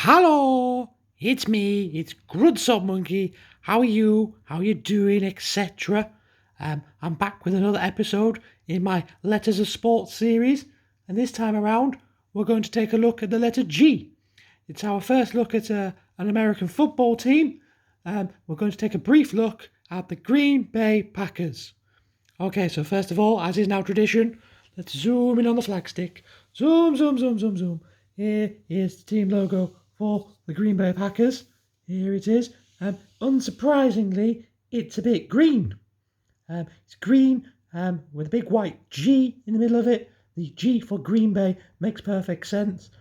Hello, it's me, it's Grudsup Monkey. How are you? How you doing, etc. I'm back with another episode in my Letters of Sports series, and this time around we're going to take a look at the letter G. It's our first look at an American football team. We're going to take a brief look at the Greeeen Bay Packers. Okay, so first of all, as is now tradition, let's zoom in on the flagstick. Zoom, zoom, zoom, zoom, zoom. Here is the team logo for the Greeeen Bay Packers. Here it is. Unsurprisingly, it's a bit green. It's green with a big white G in the middle of it. The G for Greeeen Bay makes perfect sense.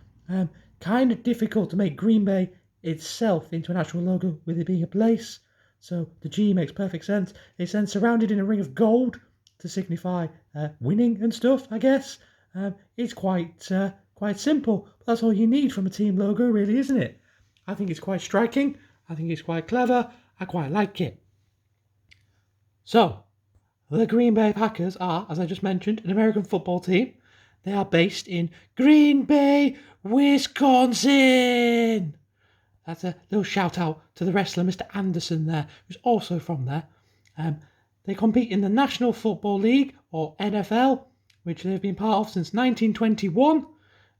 Kind of difficult to make Greeeen Bay itself into an actual logo with it being a place. So the G makes perfect sense. It's then surrounded in a ring of gold to signify winning and stuff, I guess. It's quite simple. But that's all you need from a team logo, really, isn't it? I think it's quite striking. I think it's quite clever. I quite like it. So, the Greeeen Bay Packers are, as I just mentioned, an American football team. They are based in Greeeen Bay, Wisconsin. That's a little shout out to the wrestler, Mr. Anderson there, who's also from there. They compete in the National Football League, or NFL, which they've been part of since 1921,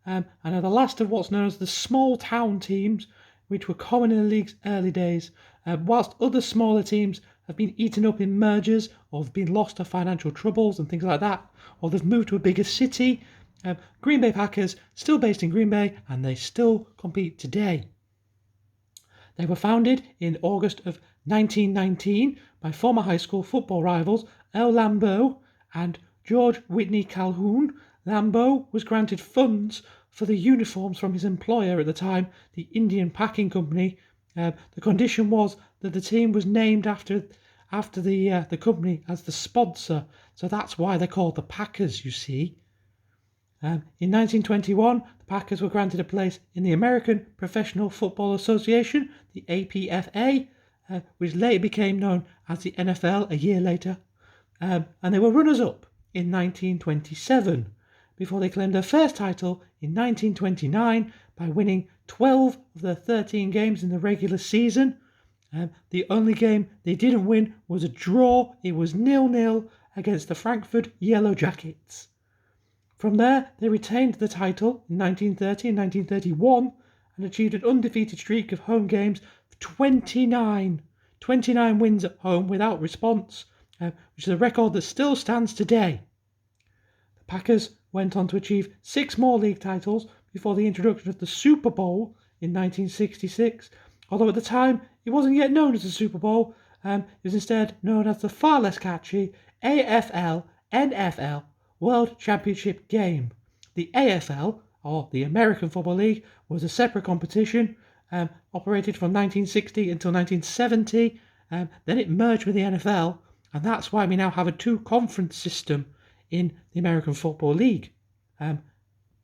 and are the last of what's known as the small town teams, which were common in the league's early days, whilst other smaller teams have been eaten up in mergers or have been lost to financial troubles and things like that, or they've moved to a bigger city. Greeeen Bay Packers, still based in Greeeen Bay, and they still compete today. They were founded in August of 1919 by former high school football rivals Earl Lambeau and George Whitney Calhoun. Lambeau was granted funds for the uniforms from his employer at the time, the Indian Packing Company. The condition was that the team was named after the company as the sponsor, so that's why they're called the Packers, you see. In 1921, the Packers were granted a place in the American Professional Football Association, the APFA, which later became known as the NFL a year later, and they were runners-up in 1927, before they claimed their first title in 1929 by winning 12 of their 13 games in the regular season. The only game they didn't win was a draw. It was 0-0 against the Frankfurt Yellow Jackets. From there, they retained the title in 1930 and 1931 and achieved an undefeated streak of home games of 29 wins at home without response, which is a record that still stands today. The Packers went on to achieve 6 more league titles before the introduction of the Super Bowl in 1966, although at the time it wasn't yet known as the Super Bowl. It was instead known as the far less catchy AFL-NFL World Championship Game. The AFL, or the American Football League, was a separate competition, operated from 1960 until 1970. Then it merged with the NFL, and that's why we now have a 2-conference system in the American Football League.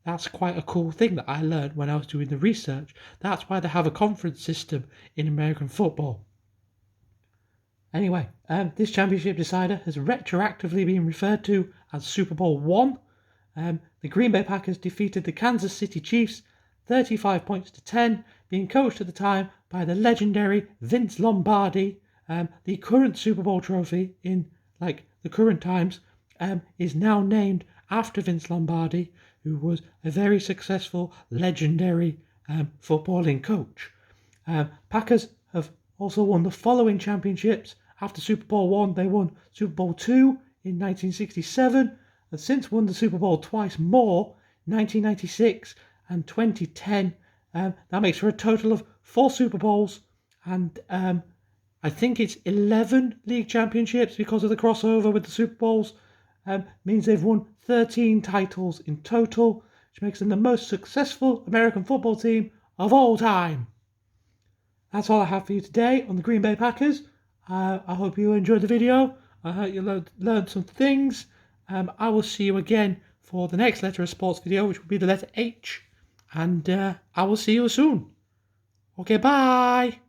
That's quite a cool thing that I learned when I was doing the research. That's why they have a conference system in American football. Anyway, this championship decider has retroactively been referred to as Super Bowl I. The Greeeen Bay Packers defeated the Kansas City Chiefs 35 points to 10, being coached at the time by the legendary Vince Lombardi. The current Super Bowl trophy in the current times is now named after Vince Lombardi, who was a very successful, legendary footballing coach. Packers have also won the following championships. After Super Bowl I, they won Super Bowl II in 1967, and since won the Super Bowl twice more, 1996 and 2010. That makes for a total of 4 Super Bowls, and I think it's 11 league championships because of the crossover with the Super Bowls. Means they've won 13 titles in total, which makes them the most successful American football team of all time. That's all I have for you today on the Greeeen Bay Packers. I hope you enjoyed the video. I hope you learned some things. I will see you again for the next Letter of Sports video, which will be the letter H. And I will see you soon. Okay, bye.